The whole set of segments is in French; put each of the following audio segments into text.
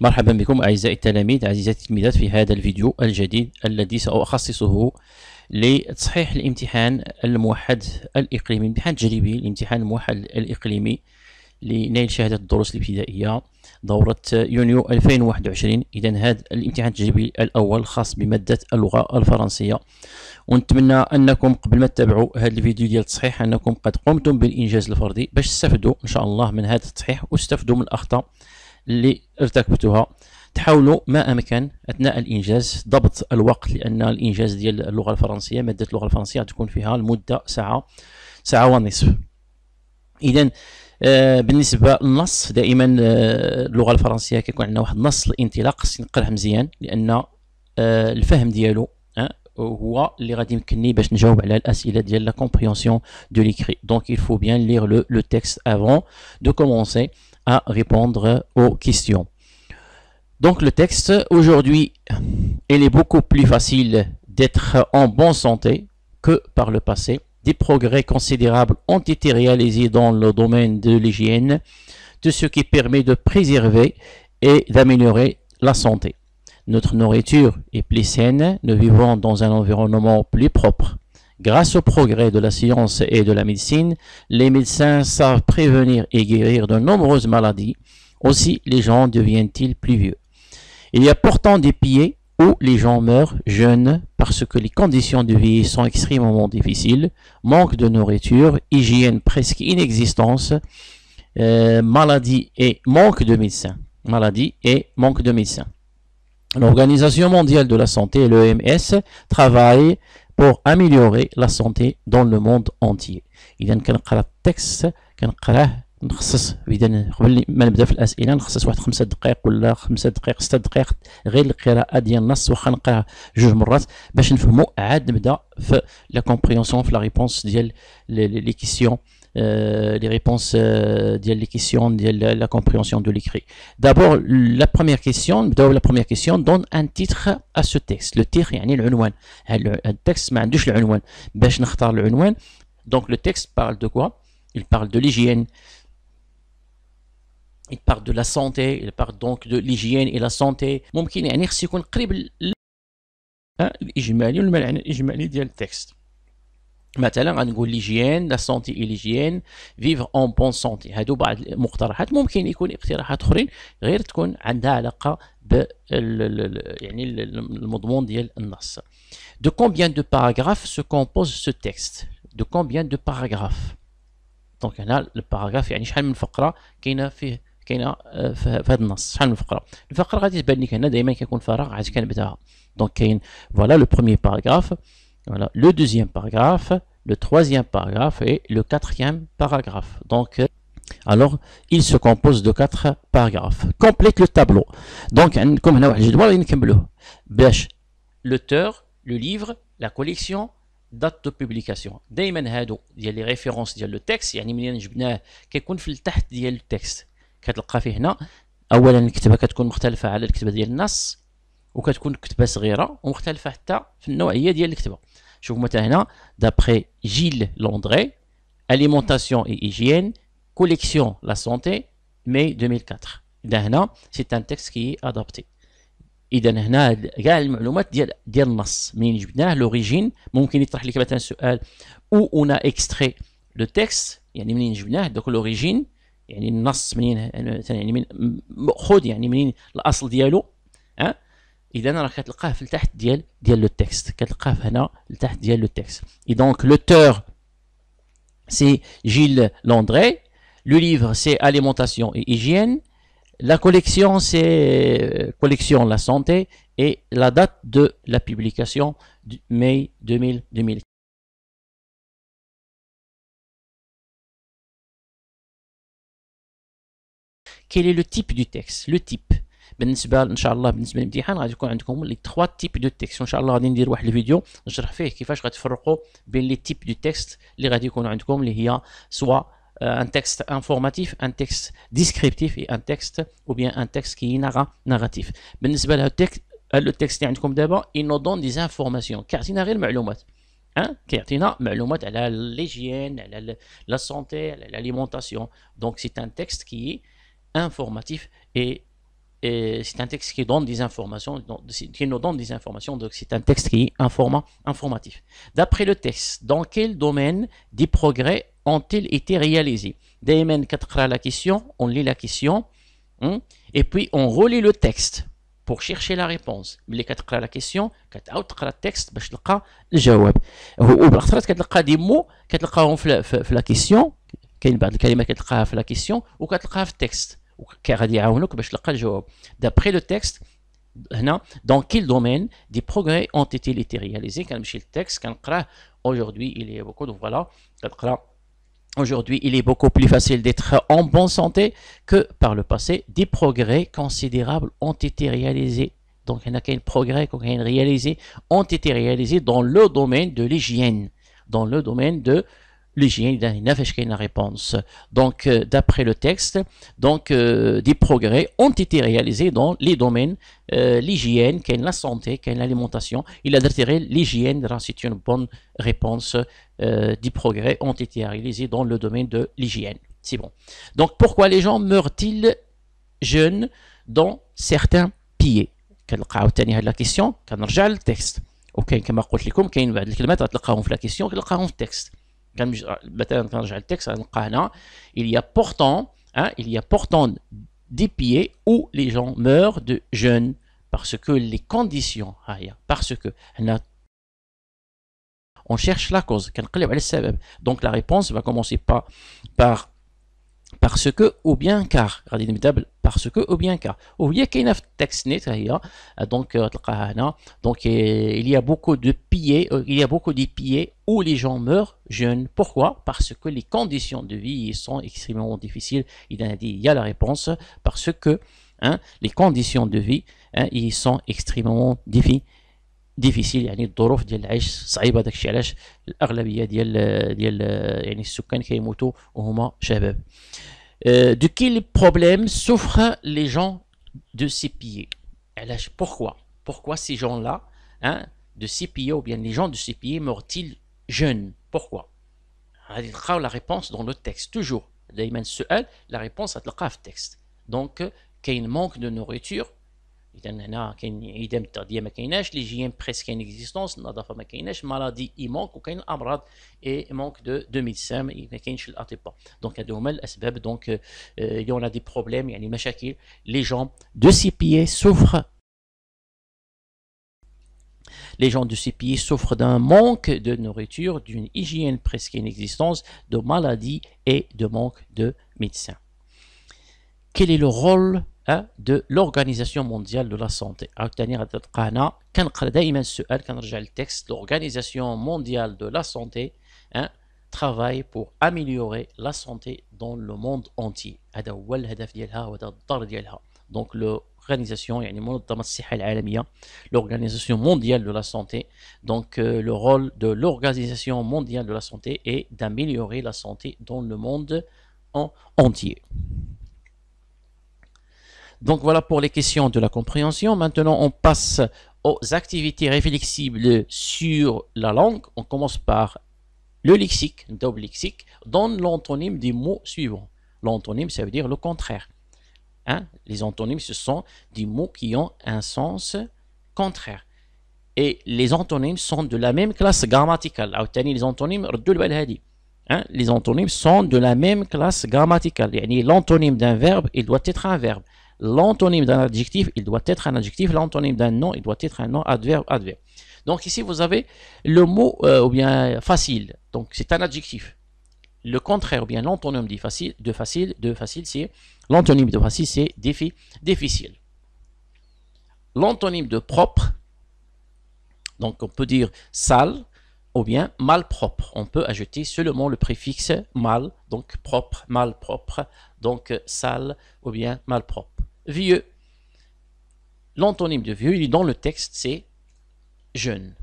مرحبا بكم أعزائي التلاميذ عزيزاتي التلميذات في هذا الفيديو الجديد الذي سأخصصه لتصحيح الامتحان الموحد الإقليمي، الامتحان التجريبي، الامتحان الموحد الإقليمي لنيل شهادة الدروس الابتدائية دورة يونيو 2021. إذا هذا الامتحان التجريبي الأول خاص بمادة اللغة الفرنسية، ونتمنى أنكم قبل ما تتابعوا هذا الفيديو ديال التصحيح أنكم قد قمتم بالإنجاز الفردي باش تستفدوا إن شاء الله من هذا التصحيح وتستفدوا من الأخطاء اللي ارتكبتها. تحاولوا ما امكن اثناء الانجاز ضبط الوقت، لان الانجاز ديال اللغه الفرنسيه، ماده اللغه الفرنسيه تكون فيها المده ساعه ونصف. اذا بالنسبه للنص دائما اللغه الفرنسيه كيكون عندنا واحد النص الانطلاق خصني نقراه مزيان، لان الفهم ديالو هو اللي غادي يمكنني باش نجاوب على الاسئله ديال لا compréhension de l'écrit. Donc il faut bien lire le texte avant de commencer à répondre aux questions. Donc le texte, aujourd'hui, il est beaucoup plus facile d'être en bonne santé que par le passé. Des progrès considérables ont été réalisés dans le domaine de l'hygiène, de ce qui permet de préserver et d'améliorer la santé. Notre nourriture est plus saine, nous vivons dans un environnement plus propre. Grâce au progrès de la science et de la médecine, les médecins savent prévenir et guérir de nombreuses maladies. Aussi, les gens deviennent-ils plus vieux. Il y a pourtant des pays où les gens meurent jeunes parce que les conditions de vie sont extrêmement difficiles, manque de nourriture, hygiène presque inexistence, maladie et manque de médecins. Maladie et manque de médecins. L'Organisation mondiale de la santé, l'OMS, travaille pour améliorer la santé dans le monde entier. إذا كنقرا التكست كنقراه نخصص إذا قبل ما نبدا في الأسئلة نخصص واحد 5 دقائق ولا 5 دقائق 6 دقائق غير القراءة ديال النص، واخا نقراه 2 مرات باش نفهمو عاد نبدا في لا كومبريونسيون في لا ريبونس ديال لي كيسيون les réponses ديال les questions ديال la compréhension de l'écrit. D'abord la première question, نبداو la première question, donne un titre à ce texte. Le titre يعني العنوان. هاد التكست ما عندوش العنوان، باش نختار العنوان. Donc le texte parle de quoi? Il parle de l'hygiène, il parle de la santé, il parle donc de l'hygiène et la santé. ممكن يعني خص يكون قريب الإجمالي والمعنى الإجمالي ديال التكست. مثلا غنقول ليجيان لا سونتي اي ليجيان فيفر اون بون سونتي. هادو بعض المقترحات، ممكن يكون اقتراحات اخرين غير تكون عندها علاقه ب يعني المضمون ديال النص. De combien de paragraphes se compose ce texte? De combien de paragraphes? دونك هنا الباراغراف يعني شحال من فقره كاينه في هذا النص، شحال من فقره. الفقره غادي تبان لك هنا دائما كيكون فراغ عاد كنبداها. دونك كاين فوالا لو بروميير باراغراف، voilà, le deuxième paragraphe, le troisième paragraphe et le quatrième paragraphe. Donc, alors, il se compose de 4 paragraphes. Complète le tableau. Donc, comme هنا واحد الجدول غادي نكملوه باش l'auteur, le livre, la collection, date de publication. دائما هادو ديال لي ريفيرونس ديال لو تكست، يعني ملي جبناه كيكون في التحت ديال التكست كتلقى فيه هنا. اولا الكتابه كتكون مختلفه على الكتابه ديال النص، وكتكون كتبه صغيره ومختلفه حتى في النوعيه ديال الكتابه. شوفوا مثلا هنا d'après Gilles Landré, alimentation et hygiène, collection la santé, mai 2004. إذا هنا c'est un texte qui est adapté. إذا هنا كاع المعلومات ديال النص منين جبناه، لوريجين. ممكن يطرح لك مثلا سؤال où on a extrait le texte، يعني منين جبناه دوك لوريجين، يعني النص منين يعني من مأخوذ، يعني منين الأصل ديالو. إذا راه كتلقاه في التحت ديال لو تكست، كتلقاه هنا التحت ديال لو تكست. Et donc l'auteur c'est Gilles Landré, le livre c'est Alimentation et hygiène, la collection c'est collection la santé, et la date de la publication du mai 2000. Quel est le type du texte? Le type بالنسبه ان شاء الله بالنسبه للامتحان غادي يكون عندكم لي 3 تيب دو تكست، وان شاء الله غادي ندير واحد الفيديو نشرح فيه كيفاش غتفرقوا بين لي تيب دو تكست اللي غادي يكونوا عندكم، اللي هي سوا ان تكست انفورماتيف، ان تكست ديسكريبتيف، ان تكست او بيان ان تكست كي ناراتيف. بالنسبه لهاد التكست اللي عندكم دابا il nous donne des informations، كيعطينا غير معلومات، كيعطينا معلومات على ليجيين، على لا سونتي، على l'alimentation. Donc c'est un texte qui est informatif et c'est un texte qui donne des informations, qui nous donne des informations, donc c'est un texte qui est informatif. D'après le texte, dans quel domaine des progrès ont-ils été réalisés? Daimen katqra la question, on lit la question, et puis on relit le texte pour chercher la réponse. ملي كتقرا la question كتعاود تقرا التكست باش تلقى الجواب. وبالاخص كتلقى دي مو كتلقاهم في لا كيسيون، كاين بعض الكلمات كتلقاها في لا كيسيون وكتلقاها في التكست غادي يعاونوك باش تلقى الجواب. D'après le texte هنا dans quel domaine des progrès ont été réalisés. كنمشي للتكست كنقراه aujourd'hui il y a beaucoup donc voilà كتقرا aujourd'hui il est beaucoup plus facile d'être en bonne santé que par le passé. Des progrès considérables ont été réalisés. Donc il y a des progrès qui ont été réalisés dans le domaine de l'hygiène. Dans le domaine de l'hygiène, il y a une réponse. Donc d'après le texte, donc des progrès ont été réalisés dans les domaines l'hygiène, la santé, l'alimentation. Il a retiré l'hygiène, c'est une bonne réponse. Des progrès ont été réalisés dans le domaine de l'hygiène. C'est bon. Donc pourquoi les gens meurent-ils jeunes dans certains pays? كنلقاو ثاني هاد لا كيسيون كنرجع للتكست، وكاين كما قلت لكم كاين بعض الكلمات غتلقاهم في لا كيسيون كتلقاهم في التكست. مثلا كنرجع للتكست غنلقى هنا il y a pourtant des pays où les gens meurent de jeunes parce que les conditions parce que on cherche la cause كنقلب على السبب. Donc la réponse va commencer par parce que ou bien car غادي نبدا parce que ou bien car وهي كاينه في التكست نيت هي دونك تلقاها هنا. Donc il y a beaucoup de pays où les gens meurent jeunes. Pourquoi? Parce que les conditions de vie sont extrêmement difficiles. Il y a la réponse parce que les conditions de vie ils sont extrêmement difficile. يعني الظروف ديال العيش صعيبه. داكشي علاش الاغلبيه ديال يعني السكان كيموتوا وهما شباب. De quel problème souffrent les gens de ces pays? علاش pourquoi ces gens-là de ces pays ou bien les gens de ces pays meurent-ils jeunes? Pourquoi? غادي نلقاو la réponse dans le texte toujours. دائما السؤال la réponse غتلقاها في التكست. Donc كاين manque de nourriture. إذا هنا كاين عدم التغذية ما كايناش، ليجيان بريسك انكزيستونس، النظافة ما كايناش، مالادي اي مونك، وكاين الأمراض اي مونك دو ميدسان ما كاينش الأطباء. دونك هادو هما الأسباب. دونك يون ا دي بروبليم يعني مشاكل. لي جون دو سي بيي souffrent. Les gens de ces pays souffrent d'un manque de nourriture, d'une hygiène presque inexistence, de maladies et de manque de médecins. Quel est le rôle de l'Organisation mondiale de la santé? L'Organisation mondiale de la santé travaille pour améliorer la santé dans le monde entier. Donc l'organisation mondiale de la santé, donc le rôle de l'Organisation mondiale de la santé est d'améliorer la santé dans le monde entier. Donc voilà pour les questions de la compréhension. Maintenant on passe aux activités réflexibles sur la langue. On commence par le lexique, double lexique, donne l'antonyme des mots suivants. L'antonyme, ça veut dire le contraire. Les antonymes, ce sont des mots qui ont un sens contraire. Et les antonymes sont de la même classe grammaticale. Les antonymes, les antonymes sont de la même classe grammaticale. L'antonyme d'un verbe, il doit être un verbe. L'antonyme d'un adjectif, il doit être un adjectif. L'antonyme d'un nom, il doit être un nom, adverbe, adverbe. Donc ici, vous avez le mot ou bien facile. Donc c'est un adjectif. Le contraire ou bien l'antonyme de facile, c'est l'antonyme de facile, c'est difficile. L'antonyme de propre, donc on peut dire sale ou bien malpropre. On peut ajouter seulement le préfixe mal, donc propre, malpropre, donc sale ou bien malpropre. Vieux, l'antonyme de vieux, il est dans le texte, c'est jeune.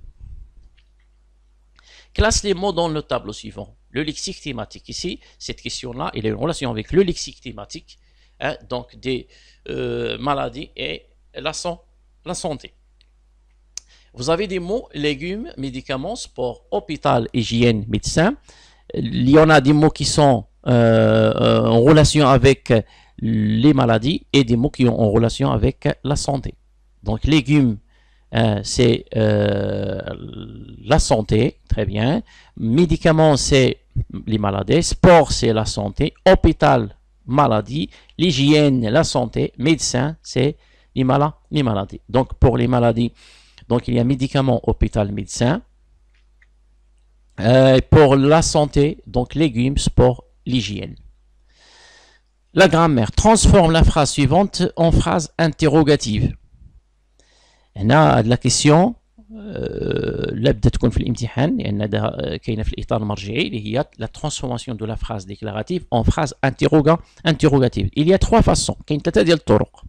Classe les mots dans le tableau suivant. Le lexique thématique. Ici, cette question-là, il a une relation avec le lexique thématique, donc des maladies et la santé. Vous avez des mots, légumes, médicaments, sport, hôpital, hygiène, médecin. Il y en a des mots qui sont en relation avec les maladies et des mots qui ont en relation avec la santé. Donc légumes, c'est la santé, très bien. Médicaments, c'est les maladies. Sport, c'est la santé. Hôpital, maladie. L'hygiène, la santé. Médecin, c'est les maladies. Donc pour les maladies, donc il y a médicaments, hôpital, médecin. Pour la santé, donc légumes, sport, l'hygiène. La grammaire transforme la phrase suivante en phrase interrogative. هنا la question اللي بدها تكون في الامتحان لان كاينه في الاطار المرجعي اللي هي la transformation de la phrase déclarative en phrase interrogative. Il y a trois façons, كاين ثلاثه ديال الطرق.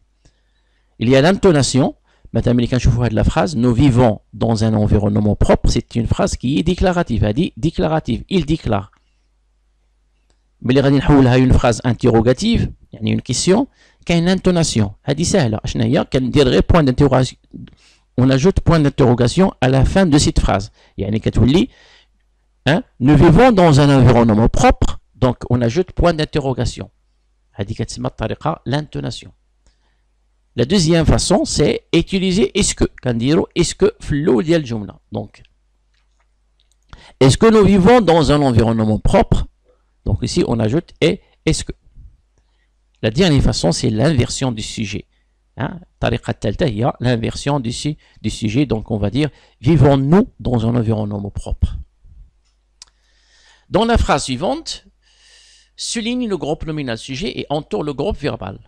Il y a l'intonation. مثلا ملي كنشوفوا هذه la phrase nous vivons dans un environnement propre, c'est une phrase qui est déclarative. هذه déclarative, il déclare. ملي غادي نحولها une phrase interrogative يعني une question, كاين l'intonation. هذه سهله. اشنا هي كندير غير point d'interrogation. On ajoute point d'interrogation à la fin de cette phrase. يعني كتولي nous vivons dans un environnement propre, donc on ajoute point d'interrogation. هذه كتسمى الطريقه l'intonation. La deuxième façon, c'est utiliser est-ce que. كنديروا est-ce que في الأول ديال الجملة. Donc, est-ce que nous vivons dans un environnement propre? Donc ici, on ajoute est-ce que. La dernière façon, c'est l'inversion du sujet. الطريقة الثالثة هي l'inversion du sujet. Donc on va dire vivons-nous dans un environnement propre. Dans la phrase suivante, souligne le groupe nominal sujet et entoure le groupe verbal.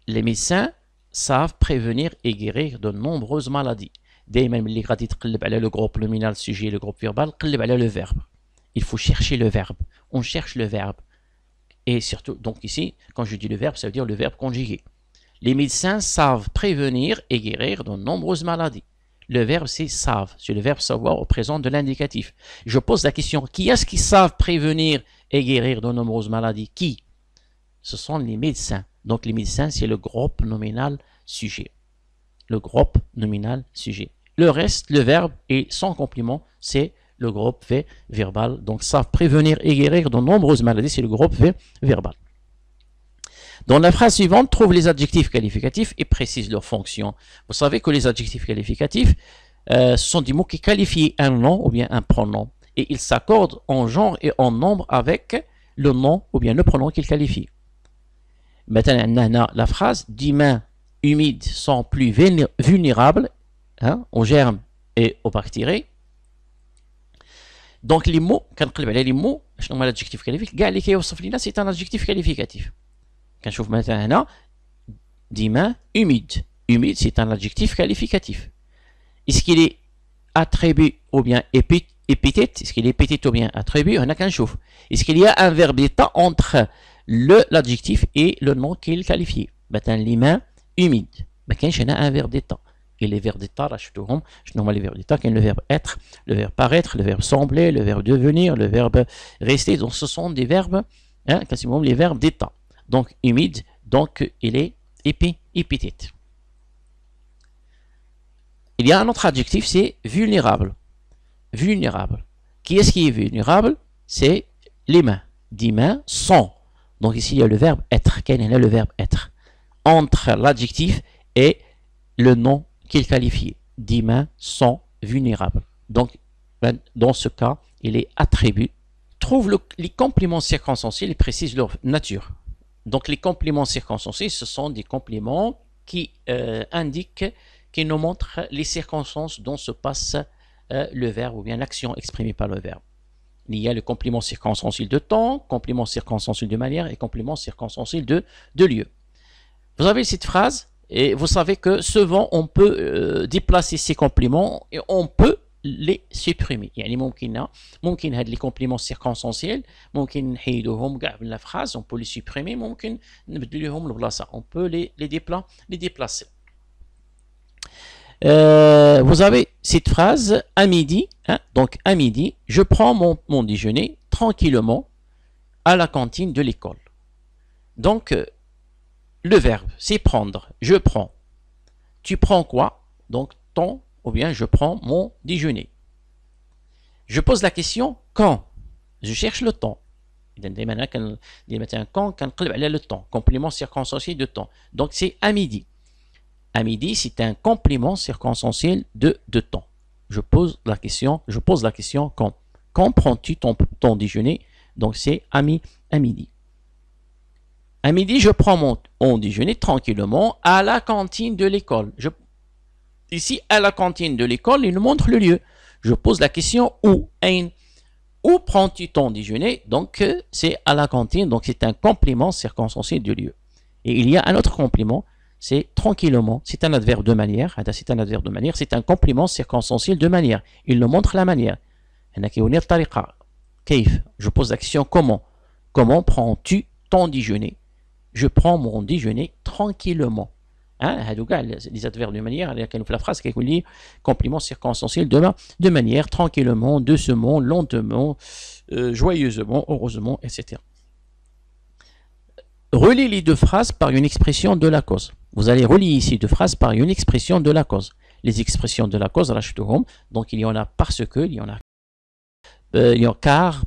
Les médecins savent prévenir et guérir de nombreuses maladies. دائما ملي غادي تقلب على le groupe nominal sujet le groupe verbal, قلب على le verbe. Il faut chercher le verbe. On cherche le verbe. Et surtout, donc ici, quand je dis le verbe, ça veut dire le verbe conjugué. Les médecins savent prévenir et guérir de nombreuses maladies. Le verbe, c'est savent. C'est le verbe savoir au présent de l'indicatif. Je pose la question, qui est-ce qui savent prévenir et guérir de nombreuses maladies? Qui? Ce sont les médecins. Donc les médecins, c'est le groupe nominal sujet. Le groupe nominal sujet. Le reste, le verbe et son complément, c'est le groupe verbal. Donc savent prévenir et guérir de nombreuses maladies, c'est le groupe verbal. Dans la phrase suivante, trouve les adjectifs qualificatifs et précise leur fonction. Vous savez que les adjectifs qualificatifs ce sont des mots qui qualifient un nom ou bien un pronom. Et ils s'accordent en genre et en nombre avec le nom ou bien le pronom qu'ils qualifient. Maintenant, la phrase « des mains humides sont plus vulnérables aux germes et aux bactéries ». Donc les mots, كنقلب على les mots, شنو هما l'adjectif qualificatif, كاع اللي كيوصف لينا c'est un adjectif qualificatif. كنشوف مثلا هنا des mains humides. Humide, c'est un adjectif qualificatif. Est-ce qu'il est attribut ou bien épithète? Est-ce qu'il est épithète ou bien attribut? هنا كنشوف. Est-ce qu'il y a un verbe d'état entre l'adjectif et le nom qu'il qualifie? مثلا les mains humides. ما كاينش هنا un verbe d'état. Et les verbes d'état, راه شفتوهم. شنو هما les verbes d'état? كاين le verbe être, le verbe paraître, le verbe sembler, le verbe devenir, le verbe rester. Donc ce sont des verbes, quasiment les verbes d'état. Donc humide, donc il est épithète. Il y a un autre adjectif, c'est vulnérable. Vulnérable. Qui est-ce qui est vulnérable? C'est les mains. Des mains sont. Donc ici il y a le verbe être. Quel est le verbe être? Entre l'adjectif et le nom qu'il qualifie. Des mains sont vulnérables. Donc dans ce cas, il est attribut. Trouve les compléments circonstanciels et précise leur nature. Donc les compléments circonstanciés, ce sont des compléments qui indiquent, qui nous montrent les circonstances dont se passe le verbe ou bien l'action exprimée par le verbe. Il y a le complément circonstanciel de temps, complément circonstanciel de manière et complément circonstanciel de lieu. Vous avez cette phrase et vous savez que souvent on peut déplacer ces compléments et on peut les supprimer. يعني ممكن هاد les compléments circonstanciels ممكن نحيدوهم كاع من la phrase, on peut les supprimer, ممكن نبدلوهم البلاصه, on peut les déplacer. Vous avez cette phrase à midi, donc à midi, je prends mon déjeuner tranquillement à la cantine de l'école. Donc le verbe c'est prendre, je prends. Tu prends quoi? Donc ton ou bien je prends mon déjeuner. Je pose la question quand? Je cherche le temps. إذا دائما هنا كندير مثلا كون كنقلب على لو طون complément circonstanciel de temps. Donc c'est à midi. À midi, c'est un complément circonstanciel de temps. Je pose la question quand prends-tu ton déjeuner? Donc c'est à midi. À midi, je prends mon déjeuner tranquillement à la cantine de l'école. Ici, à la cantine de l'école, il nous montre le lieu. Je pose la question où? Où prends-tu ton déjeuner? Donc, c'est à la cantine. Donc, c'est un complément circonstanciel du lieu. Et il y a un autre complément, c'est tranquillement. C'est un adverbe de manière. C'est un adverbe de manière. C'est un complément circonstanciel de manière. Il nous montre la manière. Je pose la question comment? Comment prends-tu ton déjeuner? Je prends mon déjeuner tranquillement. Les adverbes de manière, la phrase qui est complément circonstanciel de manière, tranquillement, doucement, lentement, joyeusement, heureusement, etc. Relie les deux phrases par une expression de la cause. Vous allez relier ici deux phrases par une expression de la cause. Les expressions de la cause, donc il y en a parce que, il y en a car,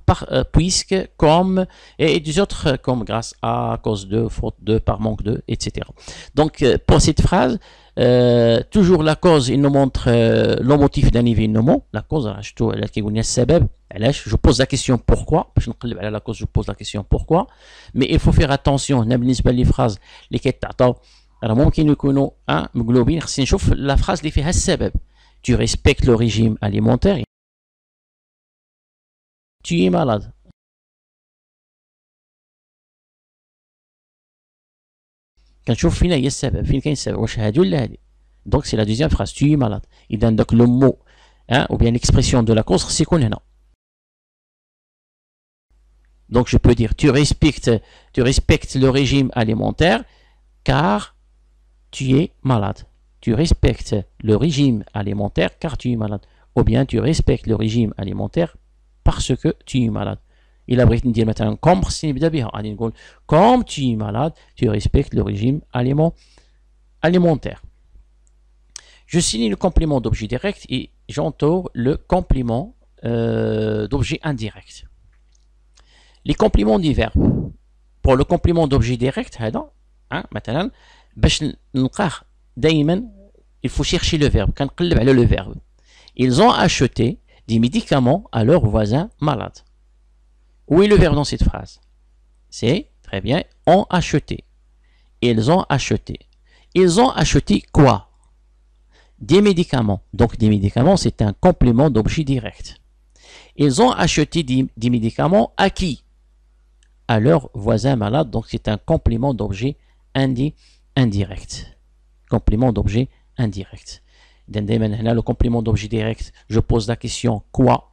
puisque, comme, et des autres comme grâce à cause de, faute de, par manque de, etc. Donc pour cette phrase, toujours la cause, il nous montre le motif d'un événement. La cause, je pose la question pourquoi. La cause, je pose la question pourquoi. Mais il faut faire attention, les phrases, les ممكن يكونوا مقلوبين. خصني نشوف la phrase اللي فيها السبب. Tu respectes le régime alimentaire. Tu es malade. كنشوف فين هي السبب، فين كاين السبب، واش هادي ولا هادي. Donc c'est la deuxième phrase, tu es malade. إذا داك le mot ou bien l'expression de la cause خص يكون هنا. Donc je peux dire tu respectes le régime alimentaire car tu es malade. Tu respectes le régime alimentaire car tu es malade. Ou bien tu respectes le régime alimentaire parce que tu es malade. Il a بغيت ندير مثلا comme خصني نبدا بها غادي نقول comme tu es malade tu respectes le régime alimentaire. Je signe le complément d'objet direct et j'entoure le complément d'objet indirect. Les compléments des verbes. Pour le complément d'objet direct هذا مثلا باش نلقاه دائما il faut chercher le verbe. كنقلب على le verbe. Ils ont acheté des médicaments à leurs voisins malades. Où est le verbe dans cette phrase? C'est, très bien, ont acheté. Ils ont acheté. Ils ont acheté quoi? Des médicaments. Donc des médicaments, c'est un complément d'objet direct. Ils ont acheté des médicaments à qui? À leurs voisins malades. Donc c'est un complément d'objet indirect. Complément d'objet indirect. Le complément d'objet direct, je pose la question quoi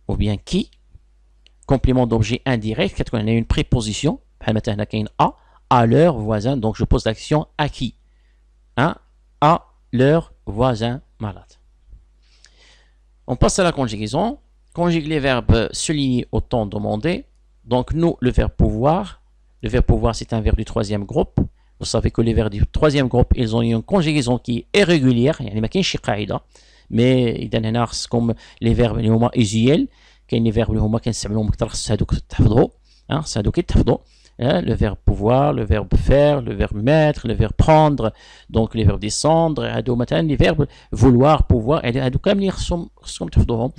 ou bien qui. Complément d'objet indirect, quand on a une préposition, à leur voisin, donc je pose la question à qui? À leur voisin malade. On passe à la conjugaison. Conjugue les verbes soulignés au temps demandé. Donc nous, le verbe pouvoir. Le verbe pouvoir, c'est un verbe du troisième groupe. Vous savez que les verbes du troisième groupe, ils ont une conjugaison qui est irrégulière. Mais comme les verbes اللي هما usuels, كاين les verbes اللي هما كنستعملوهم اكثر خص هذوك تحفظوا. هذوك يتحفظوا. Le verbe pouvoir, le verbe faire, le verbe mettre, le verbe prendre, donc les verbes descendre, les verbes vouloir, pouvoir, هذوك كاملين خصكم تحفظوهم.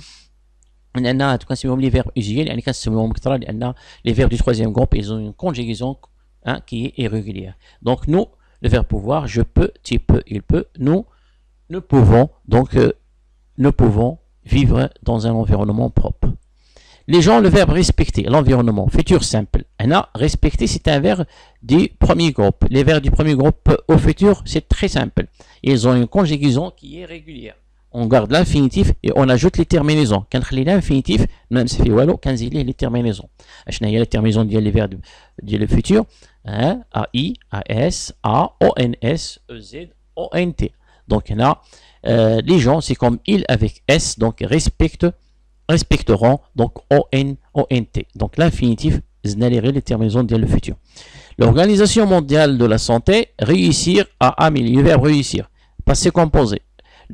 لأن هذوك كنسميوهم les verbes usuels, يعني كنستعملوهم أكثر لأن les verbes du troisième groupe, ils ont une conjugaison qui est irrégulière. Donc nous, le verbe pouvoir, je peux, tu peux, il peut, nous pouvons, donc nous pouvons vivre dans un environnement propre. Les gens, le verbe respecter, l'environnement, futur simple. Respecter, c'est un verbe du premier groupe. Les verbes du premier groupe au futur, c'est très simple. Ils ont une conjugaison qui est régulière. On garde l'infinitif et on ajoute les terminaisons. Quand on l'infinitif, même si on les terminaisons. Les terminaisons des verbes du futur, AI, AS, A, ONS, EZ, ONT. Donc les gens, c'est comme ils avec S, donc respecteront, donc ONT. Donc l'infinitif, les terminaisons du futur. L'Organisation mondiale de la santé, réussir à améliorer. Le verbe réussir, passé composé.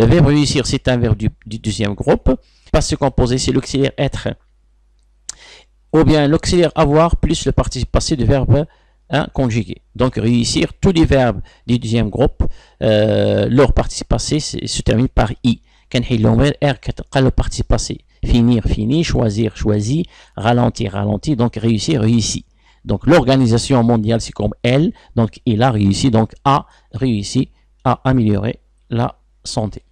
Le verbe réussir, c'est un verbe du deuxième groupe. Passé composé, c'est l'auxiliaire être ou bien l'auxiliaire avoir plus le participe passé du verbe conjugué. Donc réussir, tous les verbes du deuxième groupe, leur participe passé se termine par i. Quand il le participe passé, finir, fini, choisir, choisi, ralentir, ralenti, donc réussir, réussi. Donc l'organisation mondiale, c'est comme elle, donc il a réussi, donc a réussi à améliorer la santé.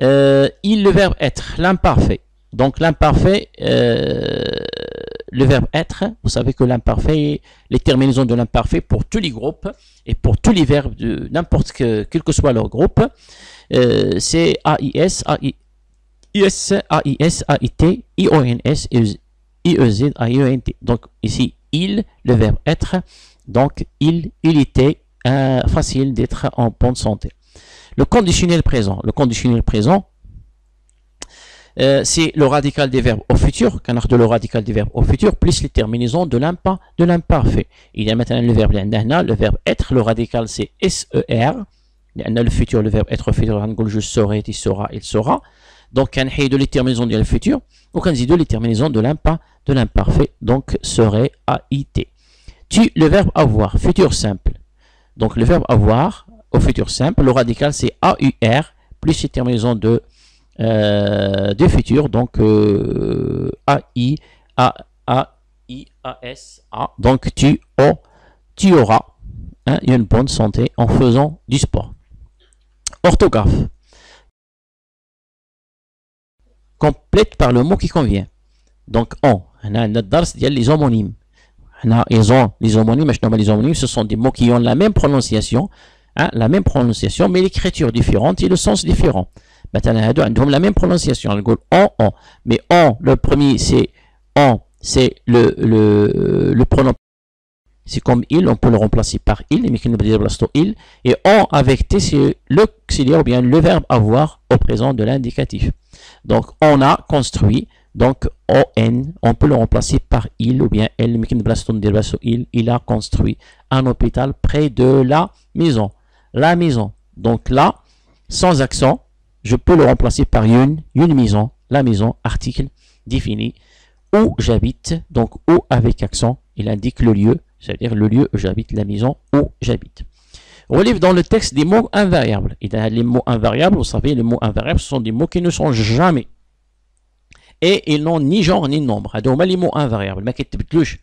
Le verbe être, l'imparfait. Donc l'imparfait, le verbe être, vous savez que l'imparfait, les terminaisons de l'imparfait pour tous les groupes et pour tous les verbes de n'importe quel que soit leur groupe, c'est AIS, AIS, AIS, AIT, IONS, IEZ, AIENT. Donc ici, il, le verbe être, donc il était facile d'être en bonne santé. Le conditionnel présent. Le conditionnel présent, c'est le radical des verbes au futur, canard de le radical des verbes au futur, plus les terminaisons de l'imparfait. Il y a maintenant le verbe le verbe être, le radical c'est SER, le futur, le verbe être au futur, je serai, tu seras, il sera. Donc, quand il y a de les terminaisons de le futur, ou quand il y a de les terminaisons de l'imparfait, donc serait AIT. Le verbe avoir, futur simple. Donc, le verbe avoir au futur simple, le radical c'est AUR, plus les terminaisons de futur, donc AI, AS, A. Donc tu auras une bonne santé en faisant du sport. Orthographe. Complète par le mot qui convient. Donc on a les homonymes. Les homonymes, ce sont des mots qui ont la même prononciation, mais l'écriture différente et le sens différent. Maintenant, ils ont la même prononciation. On. Mais on, le premier, c'est le pronom. C'est comme il, on peut le remplacer par il, mais qui ne veut dire il. Et on avec t, c'est l'auxiliaire ou bien le verbe avoir au présent de l'indicatif. Donc, on a construit. Donc, on peut le remplacer par il ou bien elle, mais qui ne veut dire il a construit un hôpital près de la maison. La maison. Donc là, sans accent, je peux le remplacer par une maison, la maison, article défini, où j'habite, donc où avec accent, il indique le lieu, c'est-à-dire le lieu où j'habite, la maison où j'habite. Relève dans le texte des mots invariables. Et dans les mots invariables, vous savez, les mots invariables, ce sont des mots qui ne sont jamais. Et ils n'ont ni genre ni nombre. هذوما les mots invariables. ما كيتبدلوش.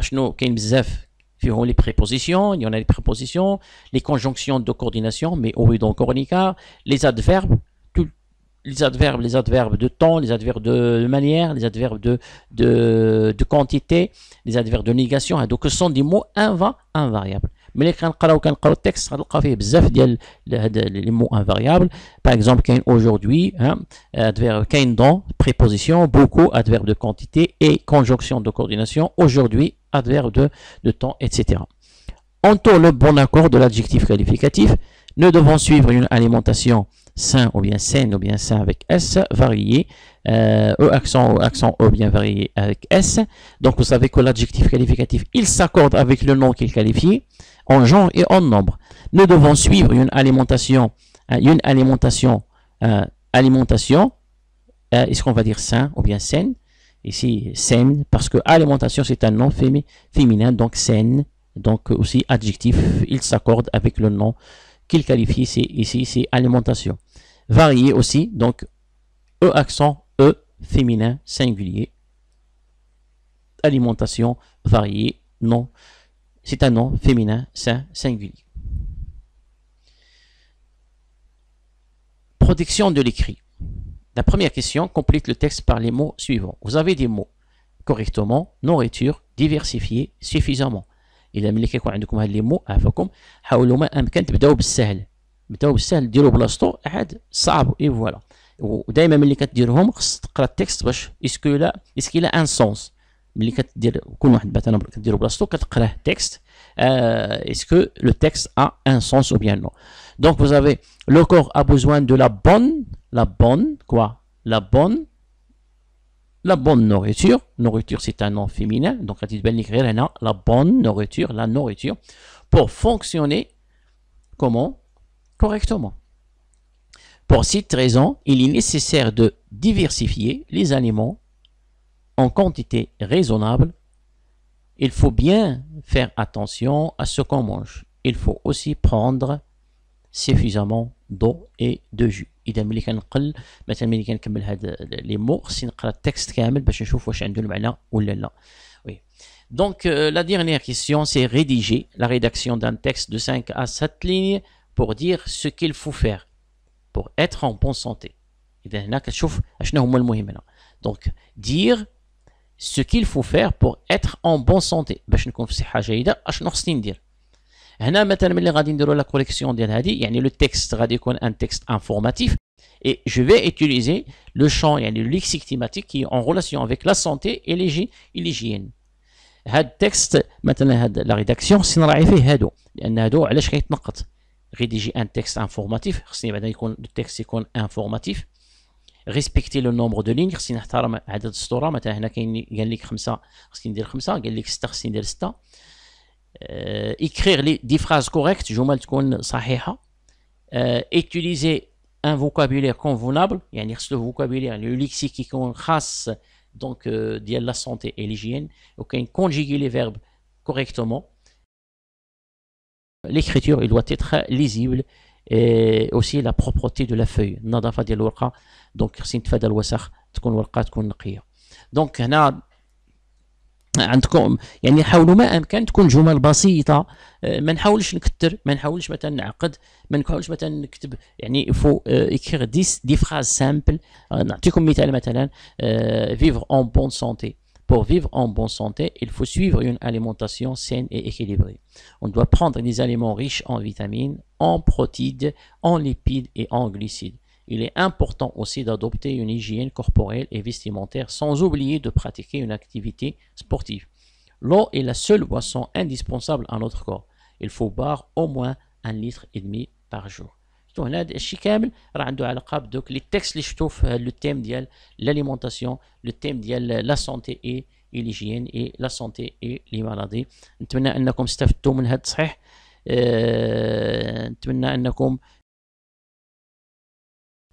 شنو كاين بزاف فيهم les prépositions, il y en a les prépositions, les conjonctions de coordination, mais oui, donc cornica, les adverbes, les adverbes de temps, les adverbes de manière, les adverbes de quantité, les adverbes de négation. Donc ce sont des mots invariables. Mais les كنقراو le texte غنلقى فيه بزاف ديال les mots invariables. Par exemple, كاين aujourd'hui, adverbe كاين dans, préposition, beaucoup, adverbe de quantité et conjonction de coordination, aujourd'hui, adverbe de temps, etc. Entoure le bon accord de l'adjectif qualificatif. Nous devons suivre une alimentation sain ou bien saine ou bien sain avec S, varié, accent O bien varié avec S. Donc vous savez que l'adjectif qualificatif, il s'accorde avec le nom qu'il qualifie, en genre et en nombre. Nous devons suivre une alimentation, est-ce qu'on va dire sain ou bien saine? Ici, saine, parce que alimentation, c'est un nom féminin, donc saine, donc aussi adjectif, il s'accorde avec le nom qu'il qualifie, ici, c'est alimentation. Varié aussi, donc E accent E, féminin, singulier. Alimentation, varié, non, c'est un nom féminin, singulier. Protection de l'écrit. La première question complète le texte par les mots suivants. Vous avez des mots correctement, nourriture, diversifié, suffisamment. إذا ملي كيكون عندكم هاد لي مو عافاكم حاولوا ما أمكن تبداو بالسهل ديروا بلاصتو عاد صعب اي فوالا ودائما ملي كديرهم خص تقرا التكست باش اسكيلا ان سونس ملي كدير كل واحد مثلا كديروا بلاصتو كتقراه التكست اسكو لو تكست ا ان سونس ou bien non. Donc vous avez le corps a besoin de la bonne nourriture. Nourriture, c'est un nom féminin. Donc, la bonne nourriture, la nourriture, pour fonctionner comment? Correctement. Pour cette raison, il est nécessaire de diversifier les aliments en quantité raisonnable. Il faut bien faire attention à ce qu'on mange. Il faut aussi prendre suffisamment d'eau et de jus. اذا ملي كنقل مثلا ملي كنكمل هاد لي مو خصني نقرا التكست كامل باش نشوف واش عنده المعنى ولا لا. Oui. Donc la dernière question c'est rédiger la rédaction d'un texte de 5 à 7 lignes pour dire ce qu'il faut faire pour être en bonne santé. اذا هنا كتشوف اشنو هما المهم هنا. Donc dire ce qu'il faut faire pour être en bonne santé باش نكون في صحة جيدة اشنو خصني ندير. هنا مثلا ملي غادي نديرو لا كوليكسيون ديال هادي يعني لو تكست غادي يكون ان تكست انفورماتيف et je vais utiliser le champ يعني le lexique thématique qui est en relation avec la santé et l'hygiène. هاد التكست مثلا هاد لا ريداكسيون خصني نراعي فيه هادو لان هادو علاش كيتنقط. rédiger un texte informatif خصني بعدا يكون التكست يكون انفورماتيف. respecter le nombre de lignes خصني نحترم عدد السطور. مثلا هنا كاين قال لك 5 خصني ندير 5 قال لك 6 خصني ندير 6. écrire des phrases correctes جمل تكون صحيحة. utiliser un vocabulaire convenable يعني خص le vocabulaire le lexique يكون خاص donc ديال la santé et l'hygiène. وكاين conjuguer les verbes correctement. l'écriture il doit être lisible et aussi la propreté de la feuille النظافة ديال الورقة دونك خصني نتفادى الوسخ تكون الورقة تكون نقية. دونك هنا عندكم يعني حاولوا ما امكن تكون جمل بسيطه ما نحاولش نكثر ما نحاولش مثلا نعقد ما نحاولش مثلا نكتب يعني فو écrire دي فراز سامبل. نعطيكم مثال مثلا vivre en bonne santé. Pour vivre en bonne santé, il faut suivre une alimentation saine et équilibrée. On doit prendre des aliments riches en vitamines, en protéines, en lipides et en glucides. Il est important aussi d'adopter une hygiène corporelle et vestimentaire sans oublier de pratiquer une activité sportive. L'eau est la seule boisson indispensable à notre corps. Il faut boire au moins 1,5 litre par jour. هنا هذا الشيء كامل راه عنده علاقه بدوك لي تكست اللي شفتو في لو تيم ديال لاليمونطاسيون لو تيم ديال لا سونتي اي ليجيين اي لا سونتي اي لي مالادي. نتمنى انكم استفدتوا من هذا التصحيح. نتمنى انكم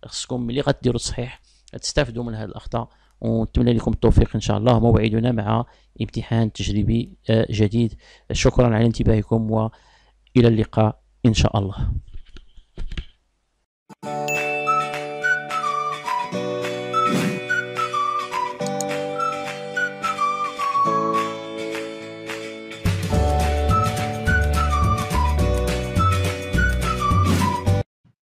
خصكم ملي غديروا التصحيح تستافدوا من هذه الاخطاء ونتمنى لكم التوفيق ان شاء الله. موعدنا مع امتحان تجريبي جديد. شكرا على انتباهكم والى اللقاء ان شاء الله.